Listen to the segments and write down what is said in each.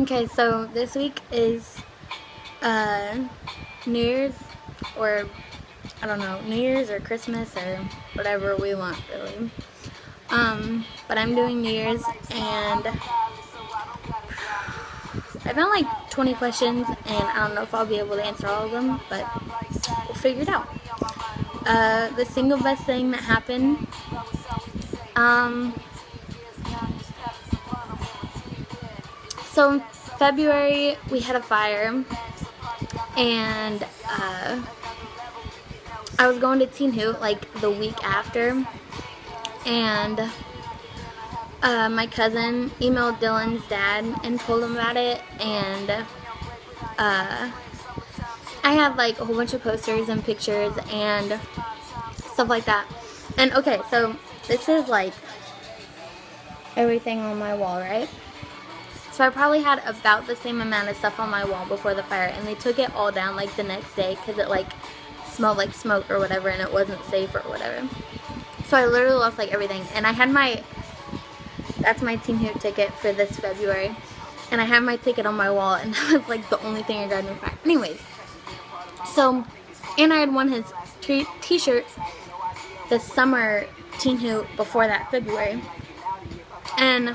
Okay, so this week is New Year's, or I don't know, New Year's or Christmas or whatever we want, really. But I'm doing New Year's, and I found like 20 questions, and I don't know if I'll be able to answer all of them, but we'll figure it out. The single best thing that happened, so in February we had a fire, and I was going to Teen Hoot like the week after, and my cousin emailed Dylan's dad and told him about it, and I have like a whole bunch of posters and pictures and stuff like that. And okay, so this is like everything on my wall, right? So I probably had about the same amount of stuff on my wall before the fire, and they took it all down like the next day because it like smelled like smoke or whatever, and it wasn't safe or whatever. So I literally lost like everything, and I had that's my Teen Hoot ticket for this February, and I had my ticket on my wall, and that was like the only thing I got in the fire. Anyways, so, and I had won his t-shirt the summer Teen Hoot before that February, and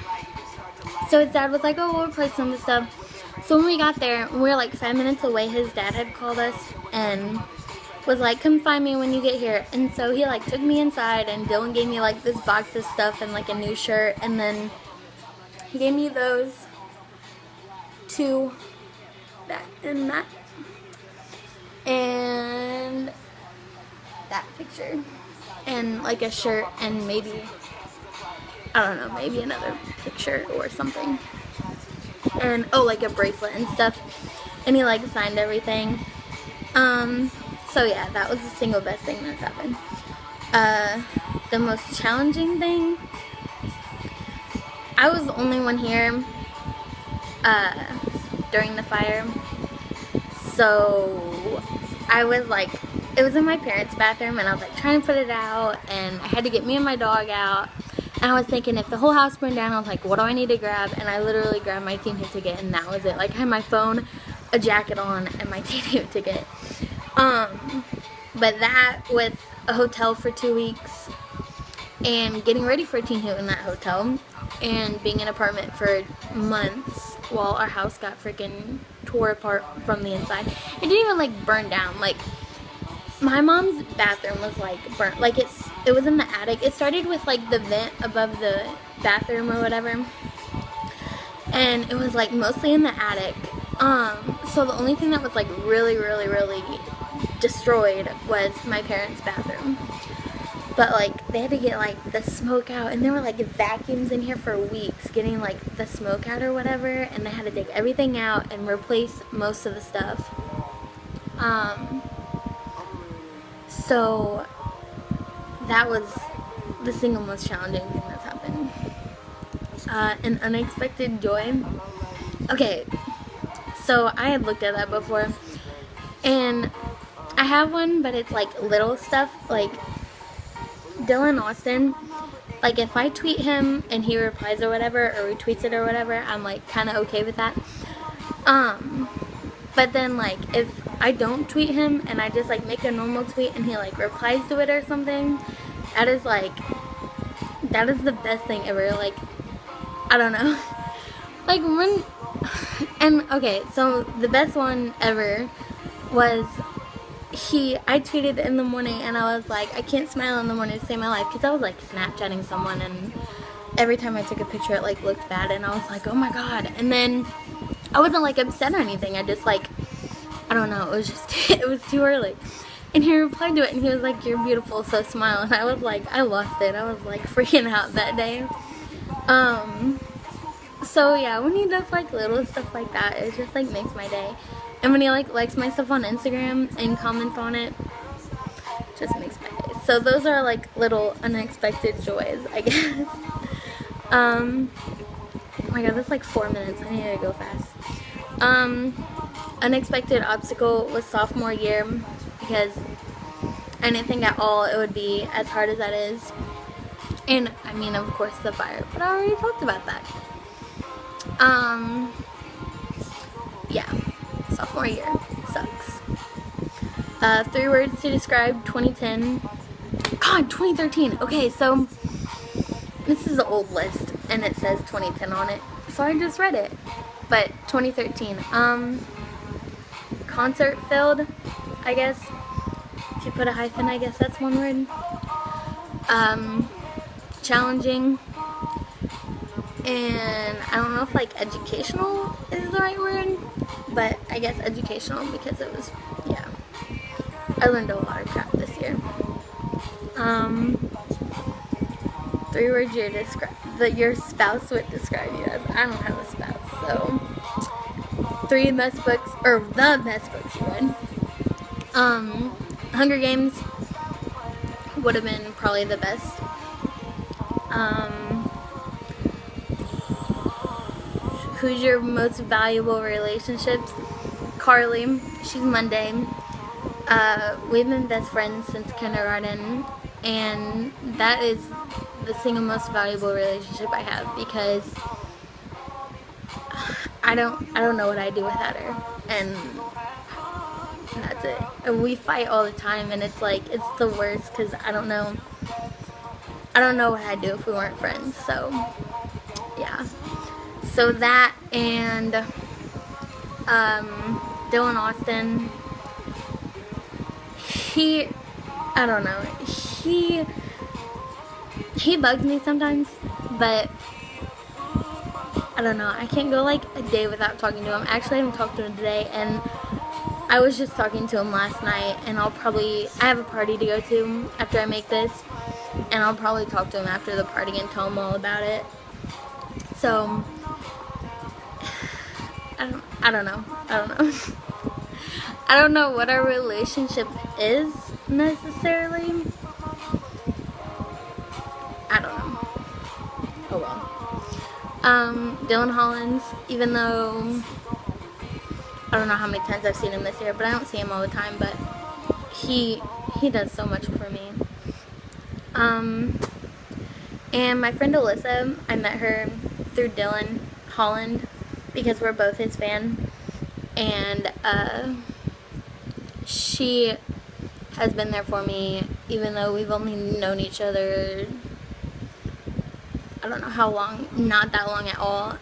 so his dad was like, oh, we'll replace some of the stuff. So when we got there, we were like 5 minutes away, his dad had called us and was like, come find me when you get here. And so he like took me inside, and Dylan gave me like this box of stuff and like a new shirt, and then he gave me those two, that and that, and that picture, and like a shirt, and maybe, I don't know, maybe another picture or something, and oh, like a bracelet and stuff, and he like signed everything. So yeah, that was the single best thing that's happened. The most challenging thing, I was the only one here during the fire, so I was like, it was in my parents' bathroom, and I was like trying to put it out, and I had to get me and my dog out, and I was thinking if the whole house burned down, I was like, what do I need to grab? And I literally grabbed my Teen Hoot ticket, and that was it. Like, I had my phone, a jacket on, and my Teen Hoot ticket. But that, with a hotel for 2 weeks, and getting ready for Teen Hoot in that hotel, and being in an apartment for months while our house got freaking tore apart from the inside. It didn't even like burn down. Like, my mom's bathroom was like burnt. Like, it was in the attic. It started with like the vent above the bathroom or whatever, and it was like mostly in the attic. So the only thing that was like really destroyed was my parents' bathroom. But like, they had to get like the smoke out, and there were like vacuums in here for weeks getting like the smoke out or whatever, and they had to take everything out and replace most of the stuff. So that was the single most challenging thing that's happened. An unexpected joy. Okay, so I had looked at that before, and I have one, but it's like little stuff. Like, Dylan Austin, like if I tweet him and he replies or whatever, or retweets it or whatever, I'm like kind of okay with that. But then like if I don't tweet him and I just like make a normal tweet and he like replies to it or something, that is the best thing ever. Like, I don't know. Like, and okay, so the best one ever was I tweeted in the morning, and I was like, I can't smile in the morning to save my life, because I was like Snapchatting someone, and every time I took a picture it like looked bad, and I was like, oh my god. And then I wasn't like upset or anything, I just like, I don't know, it was just it was too early, and he replied to it, and he was like, you're beautiful, so smile. And I was like, I lost it. I was like freaking out that day. So yeah, when he does like little stuff like that, it just like makes my day. And when he like likes my stuff on Instagram and comments on it, just makes my day. So those are like little unexpected joys, I guess. Oh my god, that's like 4 minutes. I need to go fast. Unexpected obstacle was sophomore year, because I didn't think at all it would be as hard as that is. And I mean, of course, the fire, but I already talked about that. yeah, sophomore year sucks. 3 words to describe 2010. God, 2013. Okay, so this is an old list and it says 2010 on it, so I just read it. But 2013, concert filled, I guess. If you put a hyphen, I guess that's one word. Challenging, and I don't know if like educational is the right word, but I guess educational because it was, yeah, I learned a lot of crap this year. 3 words that your spouse would describe you as. I don't have a spouse, so 3 best books, or the best books you read. Hunger Games would have been probably the best. Who's your most valuable relationships? Carly, she's Monday. We've been best friends since kindergarten, and that is the single most valuable relationship I have, because I don't know what I'd do without her, and that's it. And we fight all the time, and it's like, it's the worst, because I don't know what I'd do if we weren't friends. So yeah, so that, and Dylan Austin, I don't know, he bugs me sometimes, but I don't know, I can't go like a day without talking to him. Actually, I haven't talked to him today, and I was just talking to him last night, and I have a party to go to after I make this, and I'll probably talk to him after the party and tell him all about it. So I don't know. I don't know what our relationship is necessarily. I don't know. Oh well. Dylan Hollins, even though I don't know how many times I've seen him this year, but I don't see him all the time, but he does so much for me. And my friend Alyssa, I met her through Dylan Holland because we're both his fan, and she has been there for me even though we've only known each other, I don't know how long, not that long at all,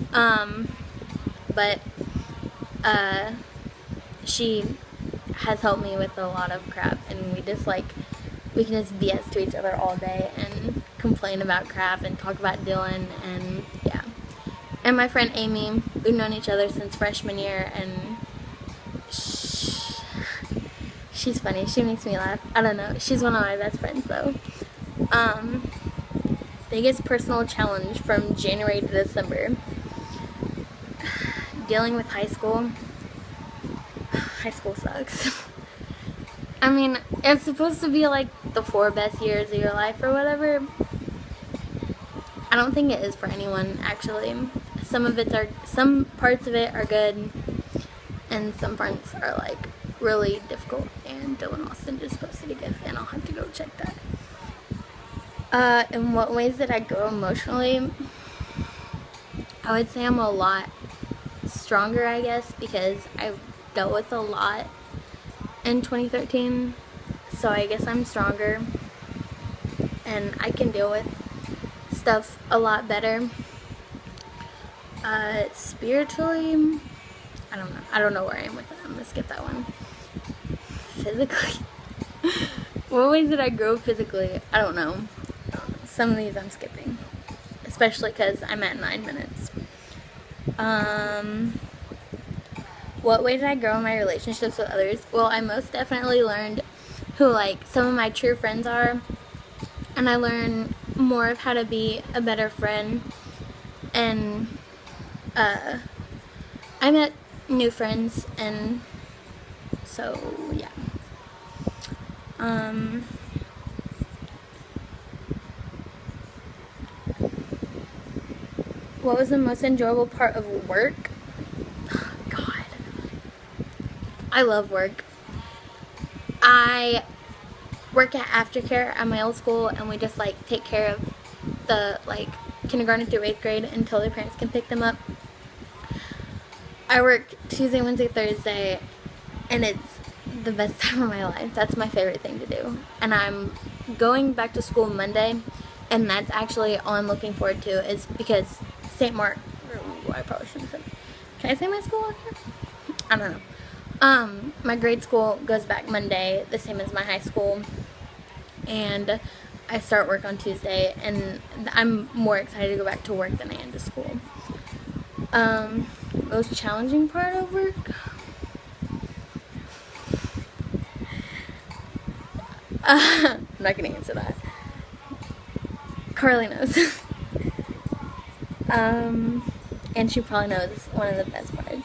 but she has helped me with a lot of crap, and we can just BS to each other all day and complain about crap and talk about Dylan, and yeah. And my friend Amy, we've known each other since freshman year, and she's funny. She makes me laugh. I don't know. She's one of my best friends, though. Biggest personal challenge from January to December. Dealing with high school. High school sucks. I mean, it's supposed to be like the 4 best years of your life or whatever. I don't think it is for anyone, actually. Some parts of it are good, and some parts are like really difficult, and Dylan Austin just posted a GIF, and I'll have to go check that. In what ways did I grow emotionally? I would say I'm a lot stronger, I guess, because I've dealt with a lot in 2013, so I guess I'm stronger, and I can deal with stuff a lot better. Spiritually, I don't know where I am with that. I'm gonna skip that one. Physically, what ways did I grow physically? I don't know. Some of these I'm skipping, especially because I'm at 9 minutes. What way did I grow in my relationships with others? Well, I most definitely learned who like some of my true friends are, and I learned more of how to be a better friend, and I met new friends, and so yeah. What was the most enjoyable part of work? God, I love work. I work at aftercare at my old school, and we just like take care of the like kindergarten through 8th grade until their parents can pick them up. I work Tuesday, Wednesday, Thursday, and it's the best time of my life. That's my favorite thing to do. And I'm going back to school Monday, and that's actually all I'm looking forward to, is because St. Mark, I probably shouldn't say. Can I say my school on here? I don't know. My grade school goes back Monday, the same as my high school, and I start work on Tuesday, and I'm more excited to go back to work than I am to school. Most challenging part of work? I'm not gonna answer that. Carly knows. And she probably knows one of the best parts.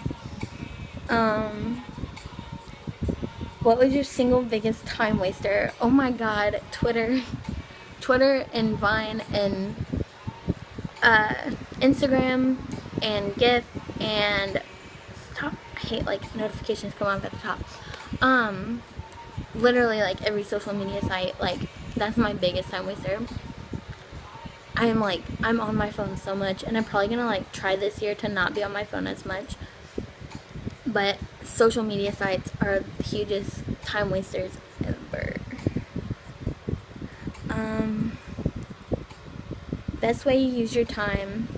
What was your single biggest time waster? Oh my god, Twitter and Vine and Instagram and GIF and stop. I hate like notifications come up at the top. Literally like every social media site, like that's my biggest time waster. I'm on my phone so much, and I'm probably gonna like try this year to not be on my phone as much. But social media sites are the hugest time wasters ever. Best way you use your time: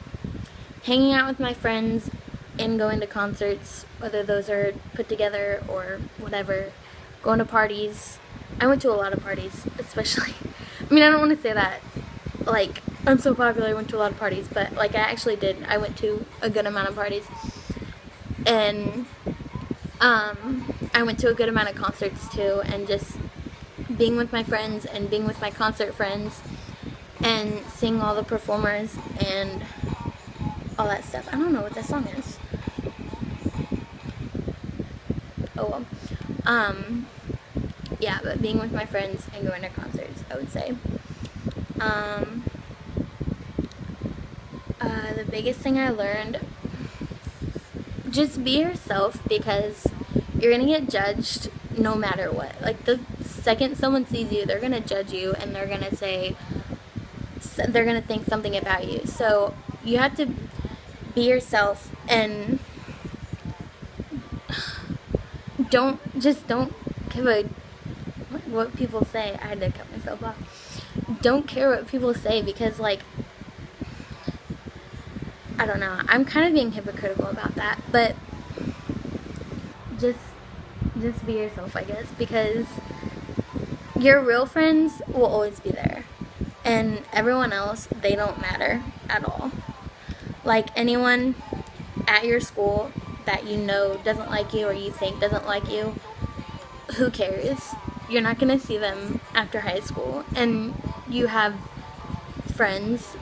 hanging out with my friends and going to concerts, whether those are put together or whatever. Going to parties. I went to a lot of parties, especially. I mean, I don't want to say that like I'm so popular I went to a lot of parties, but like I actually did. I went to a good amount of parties, and I went to a good amount of concerts too, and just being with my friends and being with my concert friends and seeing all the performers and all that stuff. I don't know what that song is. Oh well. Yeah, but being with my friends and going to concerts, I would say. The biggest thing I learned: just be yourself, because you're gonna get judged no matter what. Like the second someone sees you, they're gonna judge you, and they're gonna think something about you. So you have to be yourself, and don't give a what people say. I had to cut myself off. Don't care what people say, because like, I don't know, I'm kind of being hypocritical about that, but just be yourself, I guess, because your real friends will always be there, and everyone else, they don't matter at all. Like anyone at your school that you know doesn't like you, or you think doesn't like you, who cares? You're not gonna see them after high school, and you have friends.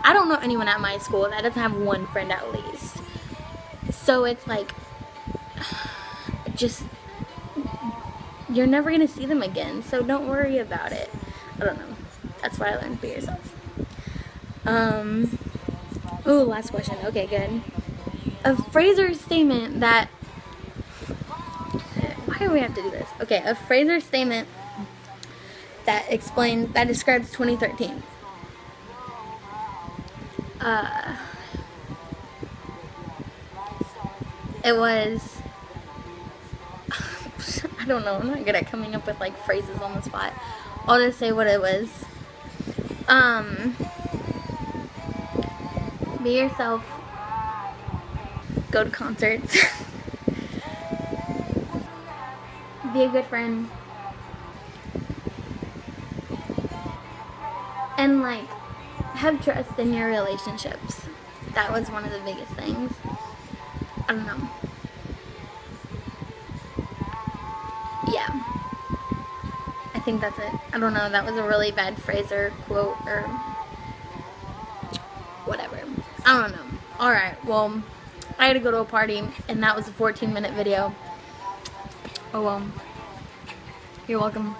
I don't know anyone at my school that doesn't have one friend at least. So it's like, just, you're never gonna see them again, so don't worry about it. I don't know. That's what I learned. Be yourself. Ooh, last question. Okay, good. A phrase or statement that, why do we have to do this? Okay, a phrase or statement that describes 2013. It was, I don't know, I'm not good at coming up with like phrases on the spot. I'll just say what it was. Be yourself. Go to concerts. Be a good friend. And like, have trust in your relationships. That was one of the biggest things. I don't know. Yeah. I think that's it. I don't know. That was a really bad phrase or quote or whatever. I don't know. Alright, well, I had to go to a party, and that was a 14-minute video. Oh well. You're welcome.